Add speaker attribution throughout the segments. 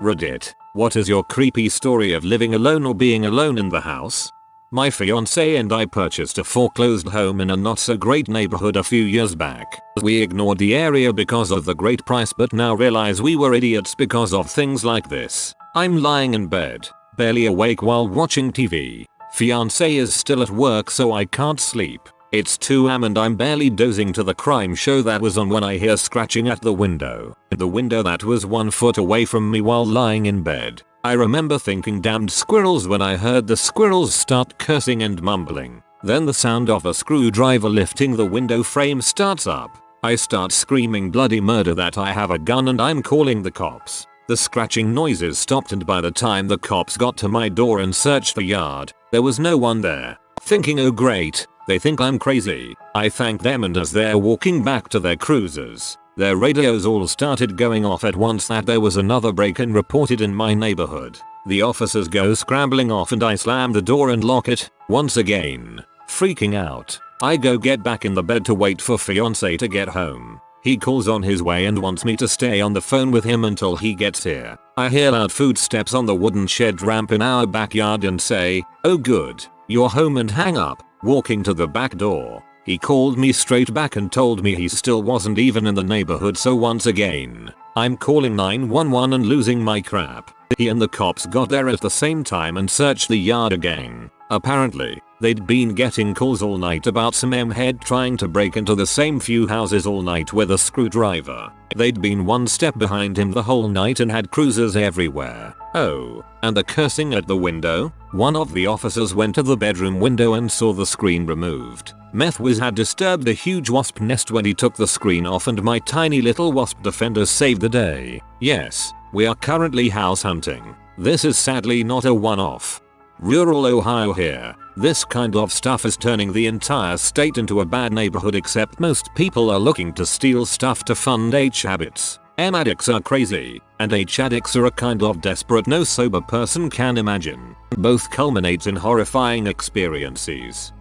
Speaker 1: Reddit, what is your creepy story of living alone or being alone in the house? My fiance and I purchased a foreclosed home in a not so great neighborhood a few years back. We ignored the area because of the great price but now realize we were idiots because of things like this. I'm lying in bed, barely awake while watching TV. Fiance is still at work so I can't sleep. It's 2 am and I'm barely dozing to the crime show that was on when I hear scratching at the window. The window that was 1 foot away from me while lying in bed. I remember thinking damned squirrels when I heard the squirrels start cursing and mumbling. Then the sound of a screwdriver lifting the window frame starts up. I start screaming bloody murder that I have a gun and I'm calling the cops. The scratching noises stopped and by the time the cops got to my door and searched the yard, there was no one there. Thinking oh great, they think I'm crazy. I thank them and as they're walking back to their cruisers, their radios all started going off at once that there was another break-in reported in my neighborhood. The officers go scrambling off and I slam the door and lock it, once again. Freaking out, I go get back in the bed to wait for fiance to get home. He calls on his way and wants me to stay on the phone with him until he gets here. I hear loud footsteps on the wooden shed ramp in our backyard and say, oh good, you're home and hang up. Walking to the back door, he called me straight back and told me he still wasn't even in the neighborhood so once again, I'm calling 911 and losing my crap. He and the cops got there at the same time and searched the yard again. Apparently, they'd been getting calls all night about some M-head trying to break into the same few houses all night with a screwdriver. They'd been one step behind him the whole night and had cruisers everywhere. Oh, and the cursing at the window? One of the officers went to the bedroom window and saw the screen removed. Meth Wiz had disturbed a huge wasp nest when he took the screen off and my tiny little wasp defender saved the day. Yes, we are currently house hunting. This is sadly not a one-off. Rural Ohio here. This kind of stuff is turning the entire state into a bad neighborhood except most people are looking to steal stuff to fund H habits. M addicts are crazy, and H addicts are a kind of desperate no sober person can imagine. Both culminate in horrifying experiences.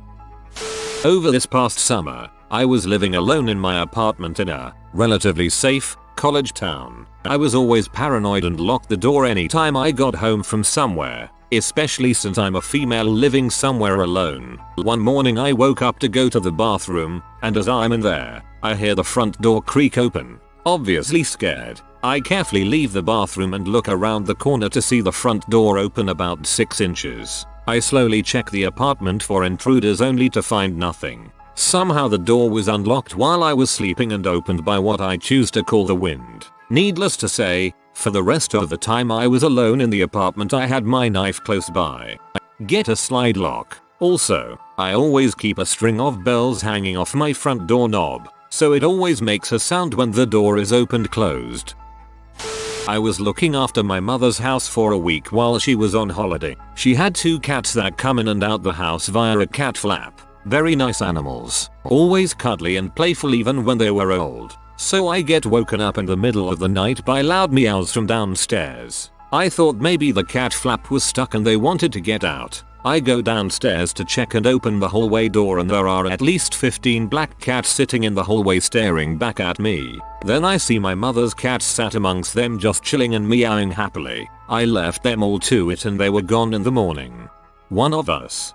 Speaker 1: Over this past summer, I was living alone in my apartment in a relatively safe college town. I was always paranoid and locked the door anytime I got home from somewhere, especially since I'm a female living somewhere alone. One morning I woke up to go to the bathroom, and as I'm in there, I hear the front door creak open. Obviously scared, I carefully leave the bathroom and look around the corner to see the front door open about 6 inches. I slowly check the apartment for intruders only to find nothing. Somehow the door was unlocked while I was sleeping and opened by what I choose to call the wind. Needless to say, for the rest of the time I was alone in the apartment I had my knife close by. Get a slide lock. Also, I always keep a string of bells hanging off my front door knob, so it always makes a sound when the door is opened closed. I was looking after my mother's house for a week while she was on holiday. She had 2 cats that come in and out the house via a cat flap. Very nice animals, always cuddly and playful even when they were old. So I get woken up in the middle of the night by loud meows from downstairs. I thought maybe the cat flap was stuck and they wanted to get out. I go downstairs to check and open the hallway door and there are at least 15 black cats sitting in the hallway staring back at me. Then I see my mother's cats sat amongst them just chilling and meowing happily. I left them all to it and they were gone in the morning. One of us.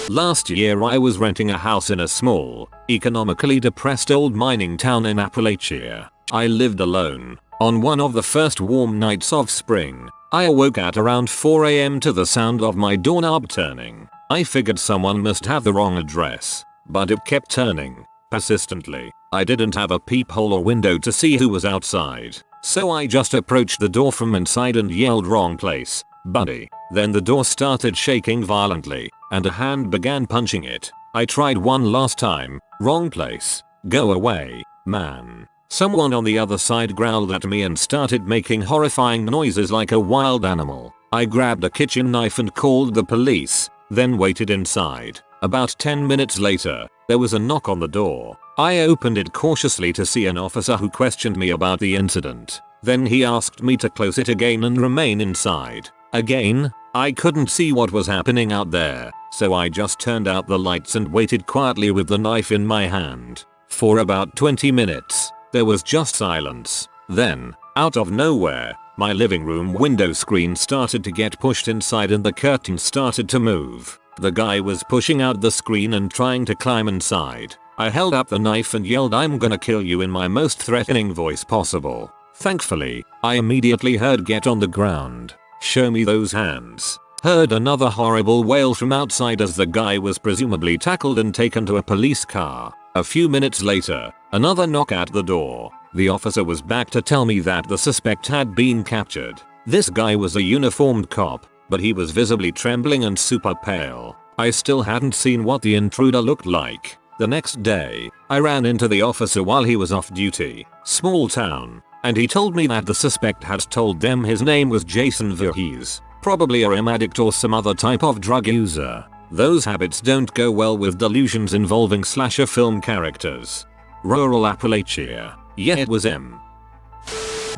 Speaker 1: Last year I was renting a house in a small, economically depressed old mining town in Appalachia. I lived alone. On one of the first warm nights of spring, I awoke at around 4 am to the sound of my doorknob turning. I figured someone must have the wrong address, but it kept turning, persistently. I didn't have a peephole or window to see who was outside, so I just approached the door from inside and yelled wrong place, buddy. Then the door started shaking violently, and a hand began punching it. I tried one last time, wrong place, go away, man. Someone on the other side growled at me and started making horrifying noises like a wild animal. I grabbed a kitchen knife and called the police, then waited inside. About 10 minutes later, there was a knock on the door. I opened it cautiously to see an officer who questioned me about the incident. Then he asked me to close it again and remain inside. Again, I couldn't see what was happening out there, so I just turned out the lights and waited quietly with the knife in my hand. For about 20 minutes, there was just silence. Then, out of nowhere, my living room window screen started to get pushed inside and the curtain started to move. The guy was pushing out the screen and trying to climb inside. I held up the knife and yelled, "I'm gonna kill you," in my most threatening voice possible. Thankfully, I immediately heard, "Get on the ground. Show me those hands." Heard another horrible wail from outside as the guy was presumably tackled and taken to a police car. A few minutes later, another knock at the door. The officer was back to tell me that the suspect had been captured. This guy was a uniformed cop, but he was visibly trembling and super pale. I still hadn't seen what the intruder looked like. The next day, I ran into the officer while he was off duty. Small town. And he told me that the suspect had told them his name was Jason Voorhees. Probably a REM addict or some other type of drug user. Those habits don't go well with delusions involving slasher film characters. Rural Appalachia. Yeah, it was him.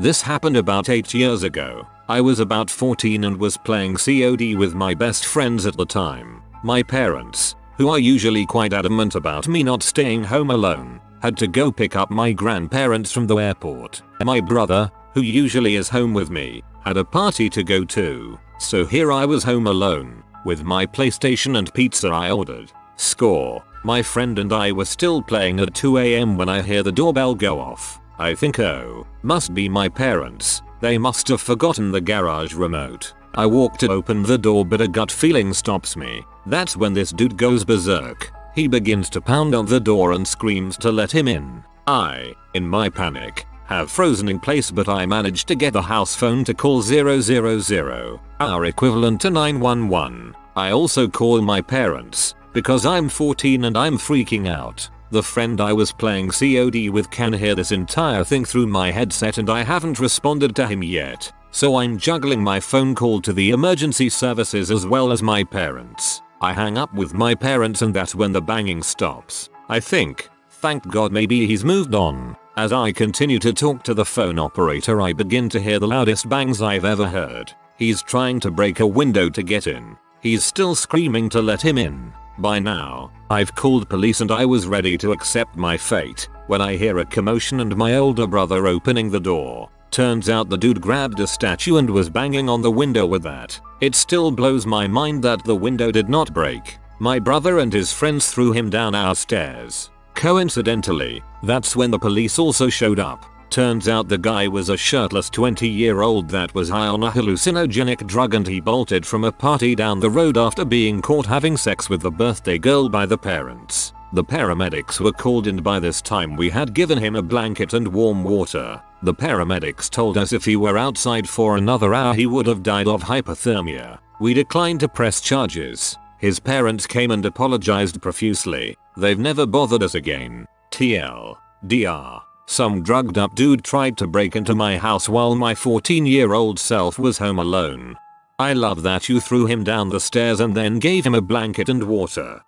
Speaker 1: This happened about 8 years ago. I was about 14 and was playing COD with my best friends at the time. My parents, who are usually quite adamant about me not staying home alone, had to go pick up my grandparents from the airport. My brother, who usually is home with me, had a party to go to. So here I was home alone, with my PlayStation and pizza I ordered. Score. My friend and I were still playing at 2 AM when I hear the doorbell go off. I think, oh, must be my parents. They must have forgotten the garage remote. I walk to open the door but a gut feeling stops me. That's when this dude goes berserk. He begins to pound on the door and screams to let him in. I, in my panic, have frozen in place, but I managed to get the house phone to call 000, our equivalent to 911. I also call my parents, because I'm 14 and I'm freaking out. The friend I was playing COD with can hear this entire thing through my headset and I haven't responded to him yet. So I'm juggling my phone call to the emergency services as well as my parents. I hang up with my parents and that's when the banging stops. I think, thank God, maybe he's moved on. As I continue to talk to the phone operator, I begin to hear the loudest bangs I've ever heard. He's trying to break a window to get in. He's still screaming to let him in. By now, I've called police and I was ready to accept my fate when I hear a commotion and my older brother opening the door. Turns out the dude grabbed a statue and was banging on the window with that. It still blows my mind that the window did not break. My brother and his friends threw him down our stairs. Coincidentally, that's when the police also showed up. Turns out the guy was a shirtless 20-year-old that was high on a hallucinogenic drug and he bolted from a party down the road after being caught having sex with the birthday girl by the parents. The paramedics were called and by this time we had given him a blanket and warm water. The paramedics told us if he were outside for another hour he would have died of hypothermia. We declined to press charges. His parents came and apologized profusely. They've never bothered us again. TLDR. Some drugged up dude tried to break into my house while my 14-year-old self was home alone. I love that you threw him down the stairs and then gave him a blanket and water.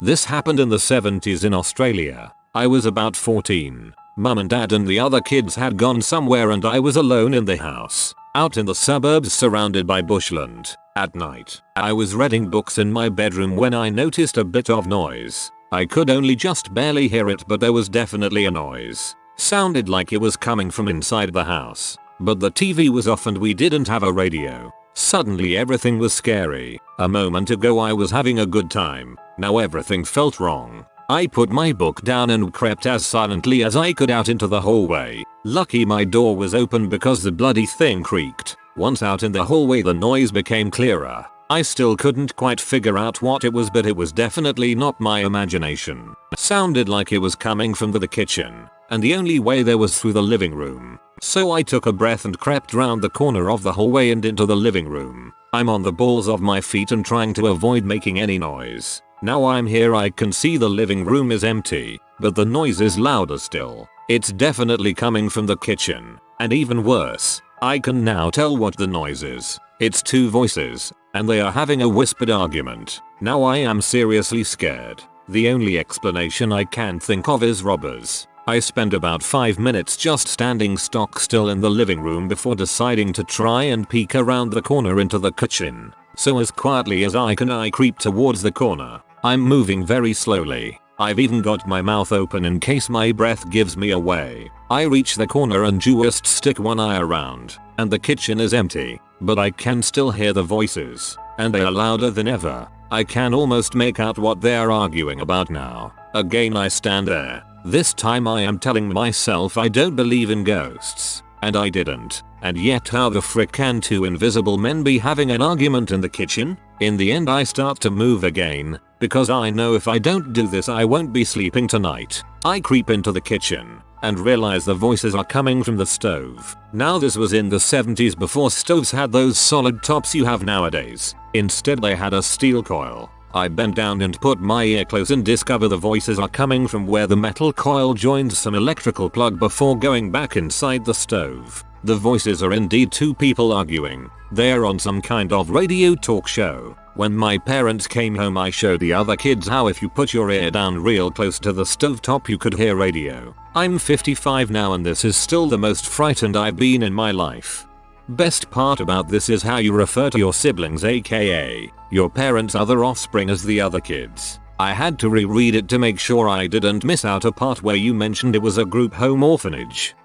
Speaker 1: This happened in the 70s in Australia. I was about 14. Mum and dad and the other kids had gone somewhere and I was alone in the house, out in the suburbs surrounded by bushland. At night, I was reading books in my bedroom when I noticed a bit of noise. I could only just barely hear it, but there was definitely a noise. Sounded like it was coming from inside the house. But the TV was off and we didn't have a radio. Suddenly everything was scary. A moment ago I was having a good time. Now everything felt wrong. I put my book down and crept as silently as I could out into the hallway. Lucky my door was open because the bloody thing creaked. Once out in the hallway the noise became clearer. I still couldn't quite figure out what it was, but it was definitely not my imagination. Sounded like it was coming from the kitchen, and the only way there was through the living room. So I took a breath and crept round the corner of the hallway and into the living room. I'm on the balls of my feet and trying to avoid making any noise. Now I'm here, I can see the living room is empty, but the noise is louder still. It's definitely coming from the kitchen, and even worse, I can now tell what the noise is. It's two voices, and they are having a whispered argument. Now I am seriously scared. The only explanation I can think of is robbers. I spent about 5 minutes just standing stock still in the living room before deciding to try and peek around the corner into the kitchen. So as quietly as I can I creep towards the corner. I'm moving very slowly. I've even got my mouth open in case my breath gives me away. I reach the corner and just stick one eye around, and the kitchen is empty, but I can still hear the voices, and they are louder than ever. I can almost make out what they are arguing about now. Again I stand there. This time I am telling myself I don't believe in ghosts, and I didn't. And yet how the frick can two invisible men be having an argument in the kitchen? In the end I start to move again, because I know if I don't do this I won't be sleeping tonight. I creep into the kitchen and realize the voices are coming from the stove. Now this was in the 70s before stoves had those solid tops you have nowadays. Instead they had a steel coil. I bend down and put my ear close and discover the voices are coming from where the metal coil joins some electrical plug before going back inside the stove. The voices are indeed two people arguing. They are on some kind of radio talk show. When my parents came home I showed the other kids how if you put your ear down real close to the stovetop you could hear radio. I'm 55 now and this is still the most frightened I've been in my life. Best part about this is how you refer to your siblings, aka your parents' other offspring, as the other kids. I had to reread it to make sure I didn't miss out a part where you mentioned it was a group home orphanage.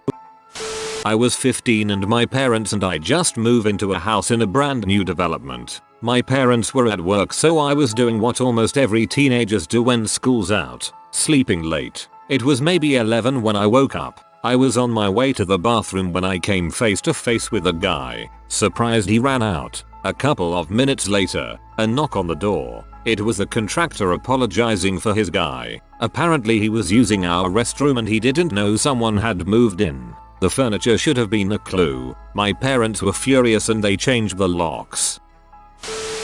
Speaker 1: I was 15 and my parents and I just moved into a house in a brand new development. My parents were at work so I was doing what almost every teenagers do when school's out, sleeping late. It was maybe 11 when I woke up. I was on my way to the bathroom when I came face to face with a guy. Surprised he ran out. A couple of minutes later, a knock on the door. It was the contractor apologizing for his guy. Apparently he was using our restroom and he didn't know someone had moved in. The furniture should have been a clue. My parents were furious and they changed the locks.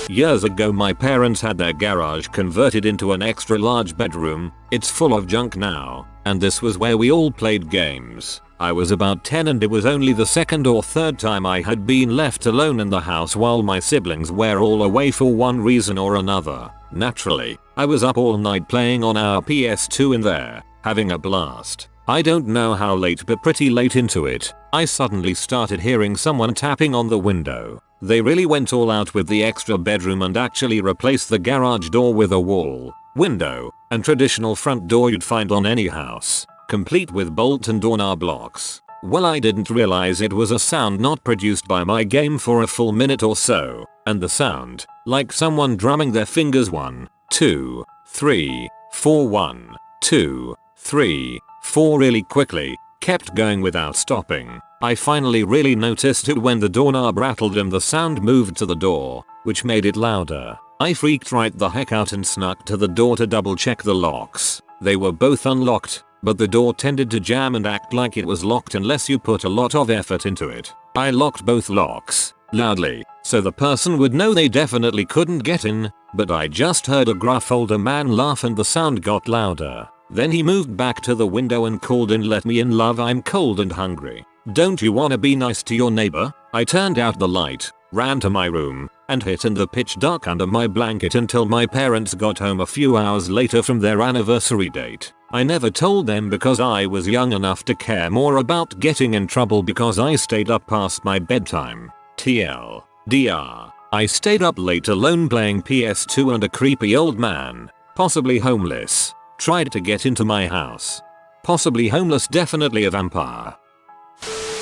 Speaker 1: Years ago my parents had their garage converted into an extra large bedroom. It's full of junk now, and this was where we all played games. I was about 10 and it was only the second or third time I had been left alone in the house while my siblings were all away for one reason or another. Naturally, I was up all night playing on our PS2 in there, having a blast. I don't know how late but pretty late into it, I suddenly started hearing someone tapping on the window. They really went all out with the extra bedroom and actually replaced the garage door with a wall, window, and traditional front door you'd find on any house, complete with bolt and doorknob locks. Well, I didn't realize it was a sound not produced by my game for a full minute or so, and the sound, like someone drumming their fingers 1, 2, 3, 4 1, 2, 3, 4 really quickly, kept going without stopping. I finally really noticed it when the doorknob rattled and the sound moved to the door, which made it louder. I freaked right the heck out and snuck to the door to double check the locks. They were both unlocked, but the door tended to jam and act like it was locked unless you put a lot of effort into it. I locked both locks, loudly, so the person would know they definitely couldn't get in, but I just heard a gruff older man laugh and the sound got louder. Then he moved back to the window and called in, "Let me in, love, I'm cold and hungry. Don't you wanna be nice to your neighbor?" I turned out the light, ran to my room, and hid in the pitch dark under my blanket until my parents got home a few hours later from their anniversary date. I never told them because I was young enough to care more about getting in trouble because I stayed up past my bedtime. TLDR. I stayed up late alone playing PS2 and a creepy old man, possibly homeless, tried to get into my house. Possibly homeless, definitely a vampire.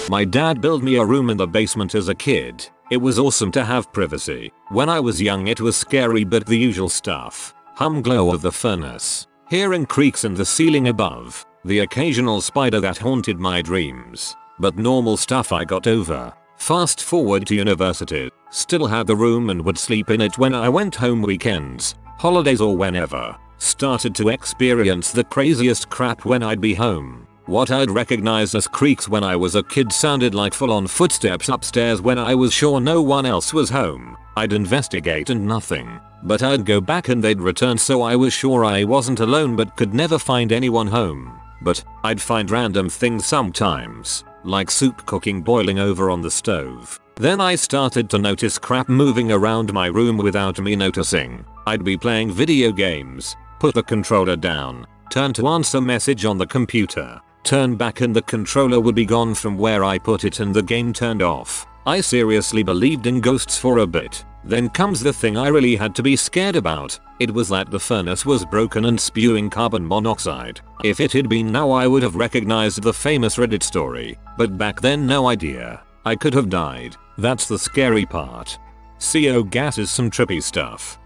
Speaker 1: My dad built me a room in the basement as a kid. It was awesome to have privacy. When I was young it was scary, but the usual stuff. Hum glow of the furnace, hearing creaks in the ceiling above, the occasional spider that haunted my dreams. But normal stuff I got over. Fast forward to university, still had the room and would sleep in it when I went home weekends, holidays or whenever. Started to experience the craziest crap when I'd be home. What I'd recognize as creaks when I was a kid sounded like full-on footsteps upstairs when I was sure no one else was home. I'd investigate and nothing, but I'd go back and they'd return, so I was sure I wasn't alone but could never find anyone home. But I'd find random things sometimes, like soup cooking boiling over on the stove. Then I started to notice crap moving around my room without me noticing. I'd be playing video games, put the controller down, turn to answer message on the computer, turn back and the controller would be gone from where I put it and the game turned off. I seriously believed in ghosts for a bit. Then comes the thing I really had to be scared about. It was that the furnace was broken and spewing carbon monoxide. If it had been now I would have recognized the famous Reddit story, but back then no idea. I could have died. That's the scary part. CO gas is some trippy stuff.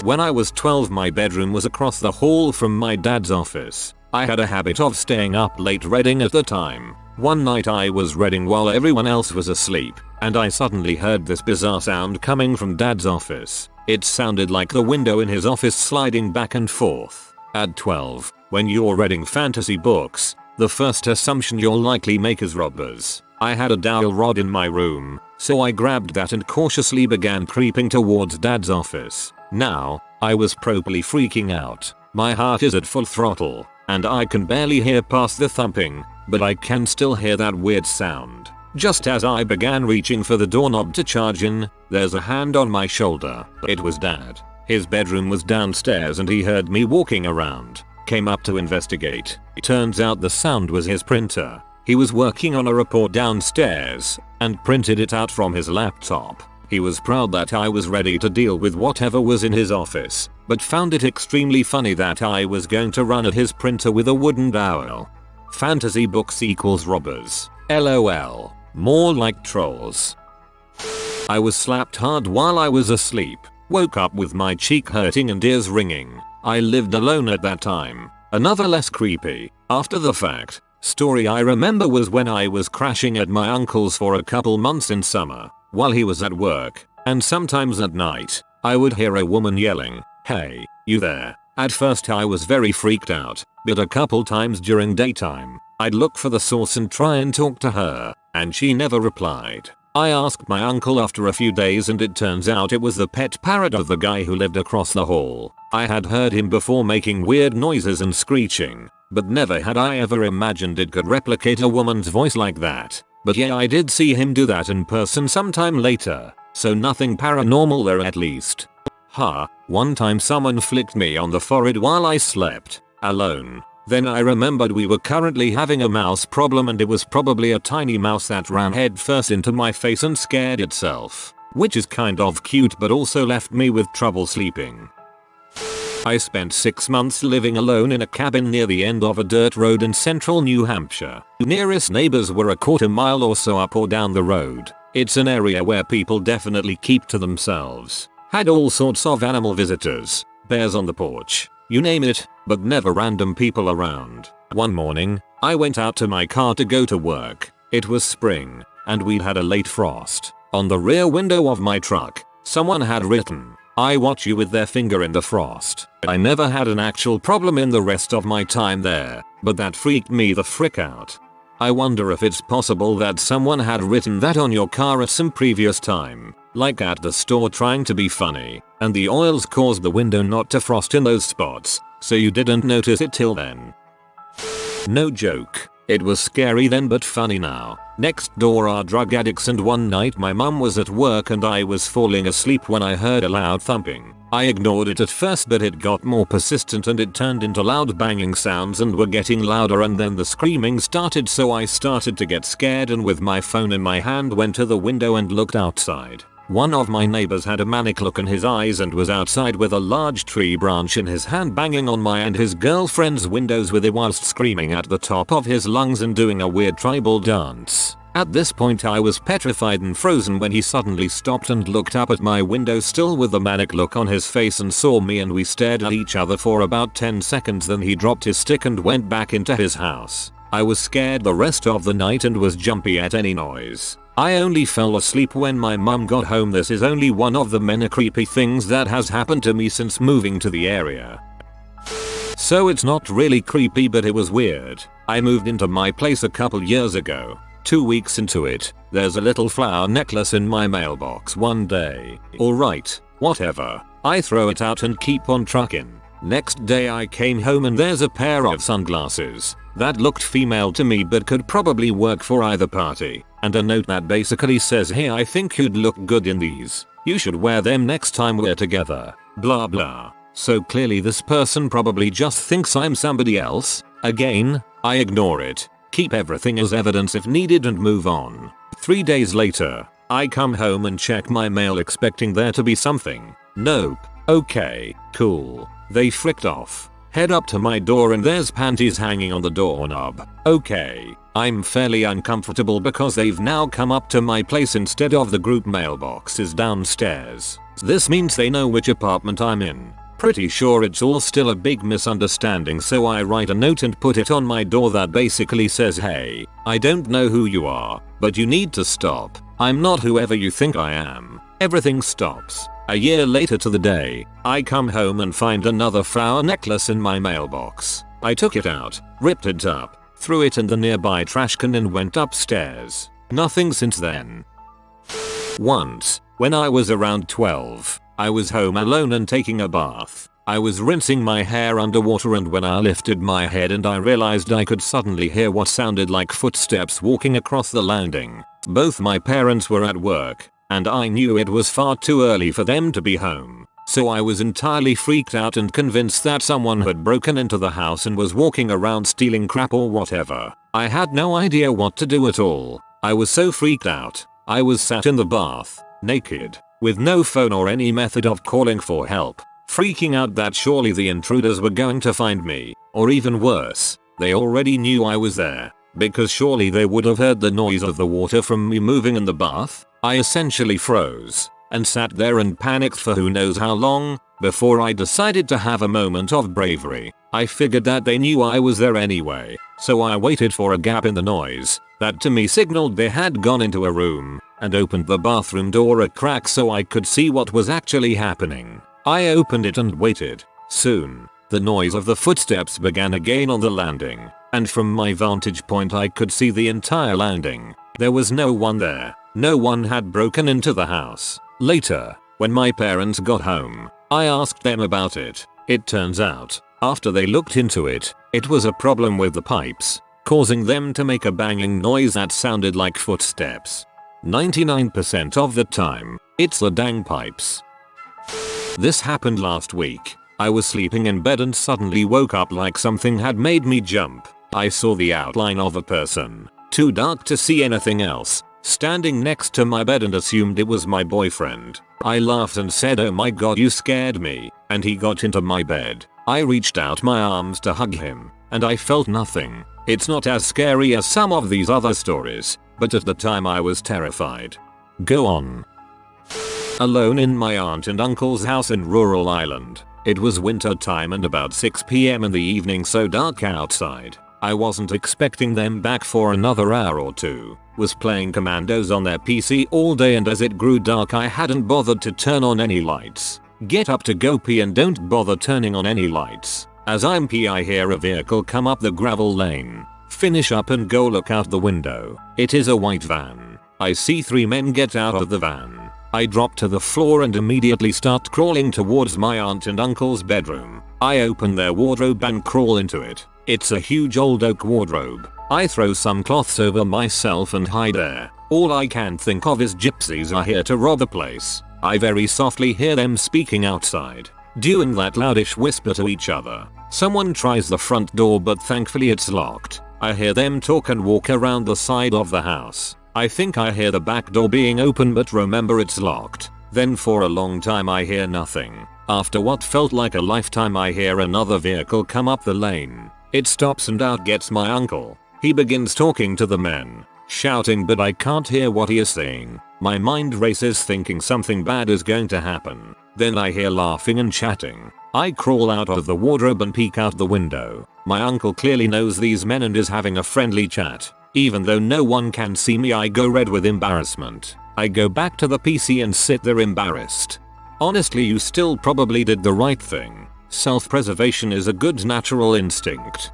Speaker 1: When I was 12 my bedroom was across the hall from my dad's office. I had a habit of staying up late reading at the time. One night I was reading while everyone else was asleep, and I suddenly heard this bizarre sound coming from dad's office. It sounded like the window in his office sliding back and forth. At 12, when you're reading fantasy books, the first assumption you'll likely make is robbers. I had a dowel rod in my room, so I grabbed that and cautiously began creeping towards dad's office. Now, I was properly freaking out. My heart is at full throttle, and I can barely hear past the thumping, but I can still hear that weird sound. Just as I began reaching for the doorknob to charge in, there's a hand on my shoulder. It was Dad. His bedroom was downstairs and he heard me walking around. Came up to investigate. Turns out the sound was his printer. He was working on a report downstairs and printed it out from his laptop. He was proud that I was ready to deal with whatever was in his office, but found it extremely funny that I was going to run at his printer with a wooden dowel. Fantasy books equals robbers. LOL. More like trolls. I was slapped hard while I was asleep. Woke up with my cheek hurting and ears ringing. I lived alone at that time. Another less creepy, after the fact, story I remember was when I was crashing at my uncle's for a couple months in summer. While he was at work, and sometimes at night, I would hear a woman yelling, "Hey, you there?" At first I was very freaked out, but a couple times during daytime, I'd look for the source and try and talk to her, and she never replied. I asked my uncle after a few days and it turns out it was the pet parrot of the guy who lived across the hall. I had heard him before making weird noises and screeching, but never had I ever imagined it could replicate a woman's voice like that. But yeah, I did see him do that in person sometime later, so nothing paranormal there at least. One time someone flicked me on the forehead while I slept, alone. Then I remembered we were currently having a mouse problem and it was probably a tiny mouse that ran headfirst into my face and scared itself. Which is kind of cute but also left me with trouble sleeping. I spent 6 months living alone in a cabin near the end of a dirt road in central New Hampshire. Nearest neighbors were a quarter mile or so up or down the road. It's an area where people definitely keep to themselves. Had all sorts of animal visitors, bears on the porch, you name it, but never random people around. One morning, I went out to my car to go to work. It was spring, and we'd had a late frost. On the rear window of my truck, someone had written, "I watch you," with their finger in the frost. I never had an actual problem in the rest of my time there, but that freaked me the frick out. I wonder if it's possible that someone had written that on your car at some previous time, like at the store trying to be funny, and the oils caused the window not to frost in those spots, so you didn't notice it till then. No joke. It was scary then but funny now. Next door are drug addicts and one night my mum was at work and I was falling asleep when I heard a loud thumping. I ignored it at first but it got more persistent and it turned into loud banging sounds and were getting louder and then the screaming started, so I started to get scared and with my phone in my hand went to the window and looked outside. One of my neighbors had a manic look in his eyes and was outside with a large tree branch in his hand banging on my and his girlfriend's windows with it whilst screaming at the top of his lungs and doing a weird tribal dance. At this point I was petrified and frozen when he suddenly stopped and looked up at my window still with the manic look on his face and saw me, and we stared at each other for about 10 seconds. Then he dropped his stick and went back into his house. I was scared the rest of the night and was jumpy at any noise. I only fell asleep when my mum got home. This is only one of the many creepy things that has happened to me since moving to the area. So it's not really creepy but it was weird. I moved into my place a couple years ago. 2 weeks into it, there's a little flower necklace in my mailbox one day. Alright, whatever. I throw it out and keep on trucking. Next day I came home and there's a pair of sunglasses that looked female to me but could probably work for either party, and a note that basically says, "Hey, I think you'd look good in these. You should wear them next time we're together. Blah blah." So clearly this person probably just thinks I'm somebody else. Again, I ignore it, keep everything as evidence if needed and move on. 3 days later, I come home and check my mail expecting there to be something. Nope. Okay, cool. They fricked off. Head up to my door and there's panties hanging on the doorknob. Okay. I'm fairly uncomfortable because they've now come up to my place instead of the group mailboxes downstairs. This means they know which apartment I'm in. Pretty sure it's all still a big misunderstanding, so I write a note and put it on my door that basically says, hey, I don't know who you are, but you need to stop. I'm not whoever you think I am. Everything stops. A year later to the day, I come home and find another flower necklace in my mailbox. I took it out, ripped it up, threw it in the nearby trash can and went upstairs. Nothing since then. Once, when I was around 12, I was home alone and taking a bath. I was rinsing my hair underwater and when I lifted my head and I realized I could suddenly hear what sounded like footsteps walking across the landing. Both my parents were at work, and I knew it was far too early for them to be home. So I was entirely freaked out and convinced that someone had broken into the house and was walking around stealing crap or whatever. I had no idea what to do at all. I was so freaked out. I was sat in the bath, naked, with no phone or any method of calling for help, freaking out that surely the intruders were going to find me, or even worse, they already knew I was there, because surely they would have heard the noise of the water from me moving in the bath. I essentially froze and sat there and panicked for who knows how long before I decided to have a moment of bravery. I figured that they knew I was there anyway, so I waited for a gap in the noise that to me signaled they had gone into a room and opened the bathroom door a crack so I could see what was actually happening. I opened it and waited. Soon, the noise of the footsteps began again on the landing, and from my vantage point I could see the entire landing. There was no one there. No one had broken into the house. Later, when my parents got home, I asked them about it. It turns out, after they looked into it, it was a problem with the pipes, causing them to make a banging noise that sounded like footsteps. 99% of the time, it's the dang pipes. This happened last week. I was sleeping in bed and suddenly woke up like something had made me jump. I saw the outline of a person, too dark to see anything else, standing next to my bed and assumed it was my boyfriend. I laughed and said, oh my god, you scared me, and he got into my bed. I reached out my arms to hug him, and I felt nothing. It's not as scary as some of these other stories, but at the time I was terrified. Go on. Alone in my aunt and uncle's house in rural Ireland. It was winter time and about 6 PM in the evening, so dark outside. I wasn't expecting them back for another hour or two. Was playing Commandos on their PC all day and as it grew dark I hadn't bothered to turn on any lights. Get up to go pee and don't bother turning on any lights. As I'm pee I hear a vehicle come up the gravel lane. Finish up and go look out the window. It is a white van. I see 3 men get out of the van. I drop to the floor and immediately start crawling towards my aunt and uncle's bedroom. I open their wardrobe and crawl into it. It's a huge old oak wardrobe. I throw some cloths over myself and hide there. All I can think of is gypsies are here to rob the place. I very softly hear them speaking outside, doing that loudish whisper to each other. Someone tries the front door but thankfully it's locked. I hear them talk and walk around the side of the house. I think I hear the back door being open but remember it's locked. Then for a long time I hear nothing. After what felt like a lifetime I hear another vehicle come up the lane. It stops and out gets my uncle. He begins talking to the men, shouting but I can't hear what he is saying. My mind races thinking something bad is going to happen. Then I hear laughing and chatting. I crawl out of the wardrobe and peek out the window. My uncle clearly knows these men and is having a friendly chat. Even though no one can see me I go red with embarrassment. I go back to the PC and sit there embarrassed. Honestly, you still probably did the right thing. Self-preservation is a good natural instinct.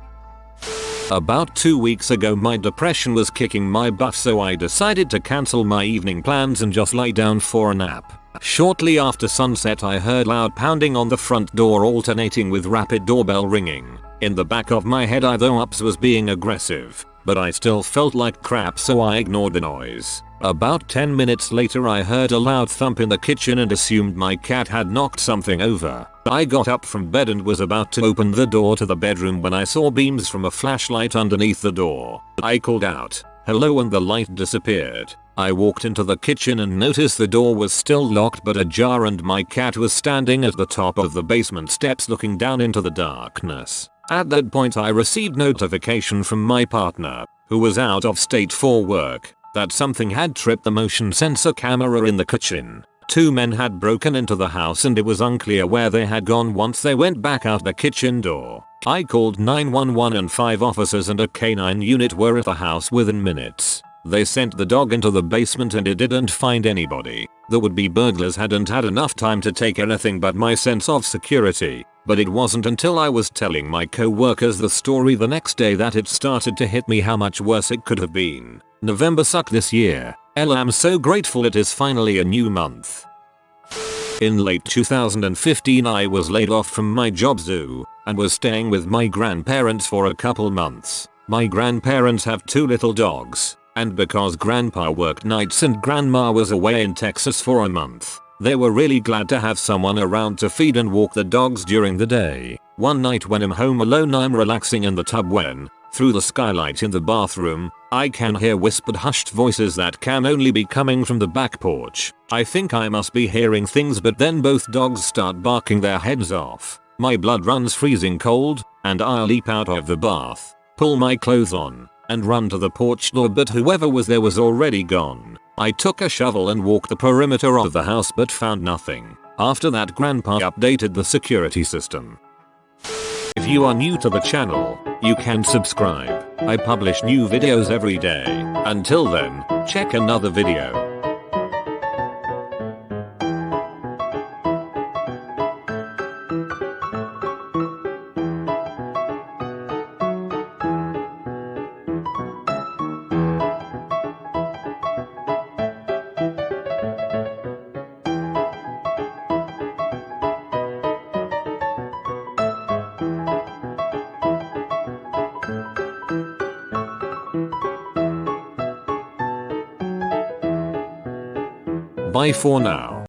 Speaker 1: About 2 weeks ago my depression was kicking my butt, so I decided to cancel my evening plans and just lie down for a nap. Shortly after sunset I heard loud pounding on the front door alternating with rapid doorbell ringing. In the back of my head I thought Ups was being aggressive, but I still felt like crap so I ignored the noise. About 10 minutes later I heard a loud thump in the kitchen and assumed my cat had knocked something over. I got up from bed and was about to open the door to the bedroom when I saw beams from a flashlight underneath the door. I called out, hello, and the light disappeared. I walked into the kitchen and noticed the door was still locked but ajar, and my cat was standing at the top of the basement steps looking down into the darkness. At that point I received notification from my partner, who was out of state for work, that something had tripped the motion sensor camera in the kitchen. 2 men had broken into the house and it was unclear where they had gone once they went back out the kitchen door. I called 911 and 5 officers and a canine unit were at the house within minutes. They sent the dog into the basement and it didn't find anybody. The would-be burglars hadn't had enough time to take anything but my sense of security. But it wasn't until I was telling my co-workers the story the next day that it started to hit me how much worse it could have been. November sucked this year. I'm so grateful it is finally a new month. In late 2015 I was laid off from my job zoo and was staying with my grandparents for a couple months. My grandparents have 2 little dogs, and because grandpa worked nights and grandma was away in Texas for a month, they were really glad to have someone around to feed and walk the dogs during the day. One night when I'm home alone, I'm relaxing in the tub when, through the skylight in the bathroom, I can hear whispered hushed voices that can only be coming from the back porch. I think I must be hearing things, but then both dogs start barking their heads off. My blood runs freezing cold, and I leap out of the bath, pull my clothes on, and run to the porch door, but whoever was there was already gone. I took a shovel and walked the perimeter of the house but found nothing. After that, grandpa updated the security system. If you are new to the channel, you can subscribe. I publish new videos every day. Until then, check another video. Bye for now.